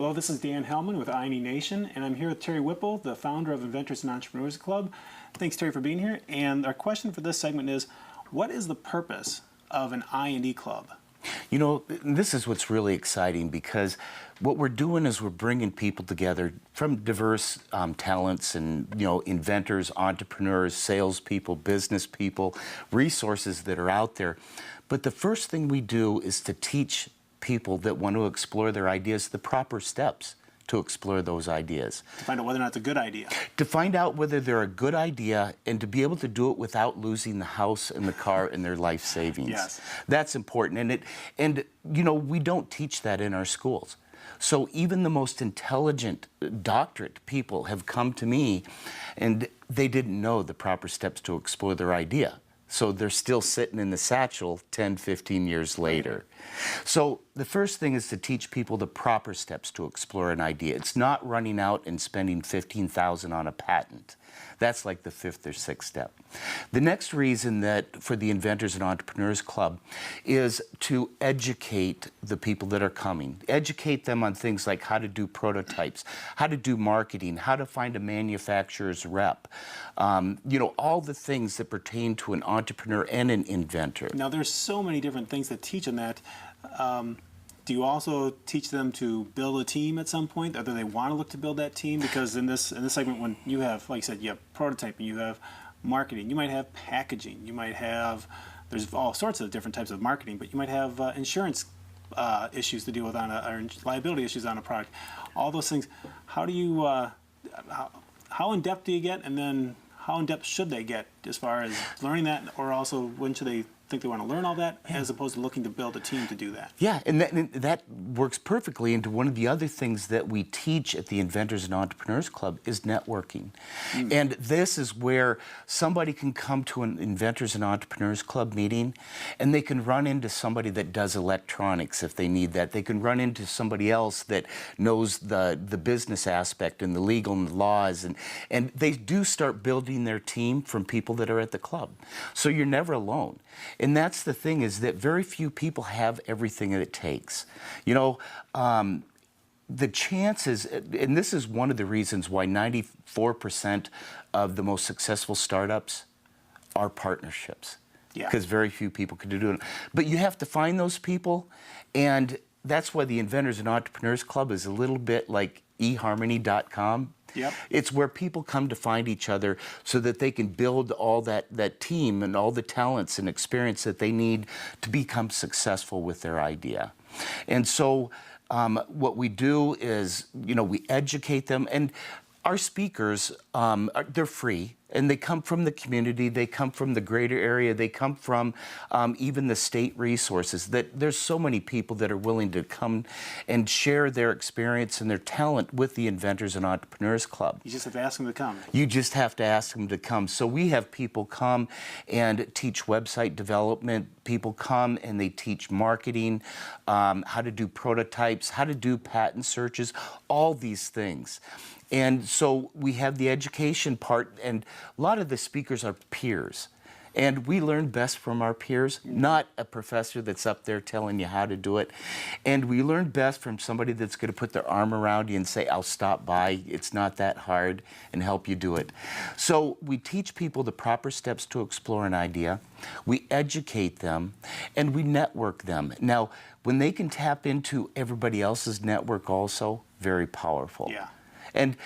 Hello, this is Dan Hellman with I&E Nation, and I'm here with Terry Whipple, the founder of Inventors and Entrepreneurs Club. Thanks, Terry, for being here. And our question for this segment is, what is the purpose of an I&E Club? You know, this is what's really exciting, because what we're doing is we're bringing people together from diverse talents and, inventors, entrepreneurs, salespeople, business people, resources that are out there. But the first thing we do is to teach people that want to explore their ideas the proper steps to explore those ideas. To find out whether or not it's a good idea. To find out whether they're a good idea and to be able to do it without losing the house and the car and their life savings. Yes. That's important. And we don't teach that in our schools. So even the most intelligent, doctorate people have come to me and they didn't know the proper steps to explore their idea. So they're still sitting in the satchel 10, 15 years later. So the first thing is to teach people the proper steps to explore an idea. It's not running out and spending $15,000 on a patent. That's like the fifth or sixth step. The next reason that for the Inventors and Entrepreneurs Club is to educate the people that are coming. Educate them on things like how to do prototypes, how to do marketing, how to find a manufacturer's rep. All the things that pertain to an entrepreneur and an inventor. Now, there's so many different things that teach them that. Do you also teach them to build a team at some point? Whether they want to look to build that team? Because in this segment, when you have, like you said, you have prototyping, you have marketing, you might have packaging, you might have, there's all sorts of different types of marketing, but you might have insurance issues to deal with or liability issues on a product. All those things. How do you, how in depth do you get, and then how in depth should they get as far as learning that, or also when should they think they want to learn all that, as opposed to looking to build a team to do that? Yeah, and that works perfectly into one of the other things that we teach at the Inventors and Entrepreneurs Club is networking. And this is where somebody can come to an Inventors and Entrepreneurs Club meeting and they can run into somebody that does electronics if they need that. They can run into somebody else that knows the business aspect and the legal and the laws, and they do start building their team from people that are at the club. So you're never alone. And that's the thing, is that very few people have everything that it takes. The chances, and this is one of the reasons why 94% of the most successful startups are partnerships. Yeah. Because very few people can do it. But you have to find those people, and that's why the Inventors and Entrepreneurs Club is a little bit like eharmony.com. Yep. It's where people come to find each other so that they can build all that team and all the talents and experience that they need to become successful with their idea. And so what we do is, we educate them, and our speakers, they're free, and they come from the community, they come from the greater area, they come from even the state resources. There's so many people that are willing to come and share their experience and their talent with the Inventors and Entrepreneurs Club. You just have to ask them to come. You just have to ask them to come. So we have people come and teach website development. People come and they teach marketing, how to do prototypes, how to do patent searches, all these things. And so we have the education part, and a lot of the speakers are peers. And we learn best from our peers, not a professor that's up there telling you how to do it. And we learn best from somebody that's going to put their arm around you and say, I'll stop by, it's not that hard, and help you do it. So we teach people the proper steps to explore an idea. We educate them, and we network them. Now, when they can tap into everybody else's network also, very powerful. Yeah. And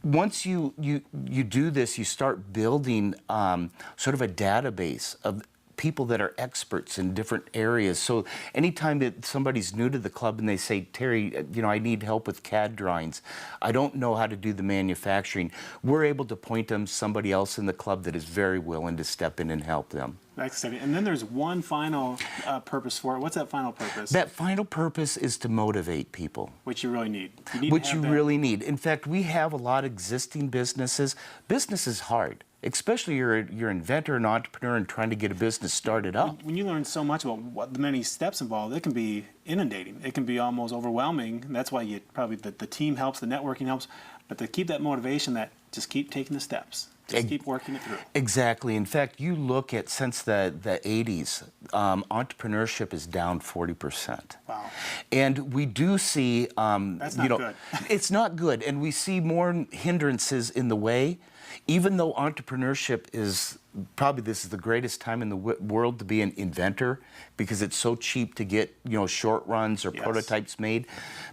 once you do this, you start building sort of a database of people that are experts in different areas. So anytime that somebody's new to the club and they say, Terry, I need help with CAD drawings, I don't know how to do the manufacturing, we're able to point them to somebody else in the club that is very willing to step in and help them. Excellent. And then there's one final purpose for it. What's that final purpose? That final purpose is to motivate people. Which you really need. Which you really need. In fact, we have a lot of existing businesses. Business is hard, especially you're an inventor and entrepreneur and trying to get a business started up. When you learn so much about what the many steps involved, it can be inundating. It can be almost overwhelming. And that's why probably the team helps, the networking helps. But to keep that motivation, that just keep taking the steps. Just keep working it through. Exactly. In fact, you look at since the 80s, entrepreneurship is down 40%. Wow. And we do see, That's not good. it's not good. And we see more hindrances in the way, even though entrepreneurship is probably, this is the greatest time in the world to be an inventor because it's so cheap to get, short runs or prototypes made.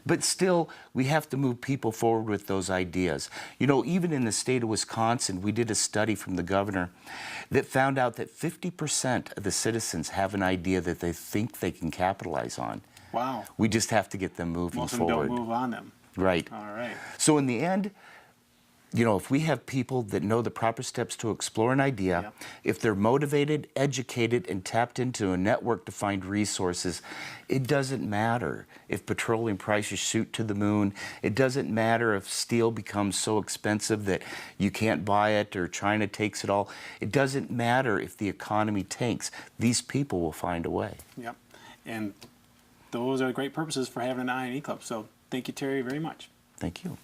But still, we have to move people forward with those ideas. Even in the state of Wisconsin, we did a study from the governor that found out that 50% of the citizens have an idea that they think they can capitalize on. Wow. We just have to get them moving Most of them forward. don't move on them. Right. All right. So in the end, if we have people that know the proper steps to explore an idea, if they're motivated, educated, and tapped into a network to find resources, it doesn't matter if petroleum prices shoot to the moon. It doesn't matter if steel becomes so expensive that you can't buy it or China takes it all. It doesn't matter if the economy tanks. These people will find a way. Yep. And those are great purposes for having an I&E Club. So thank you, Terry, very much. Thank you.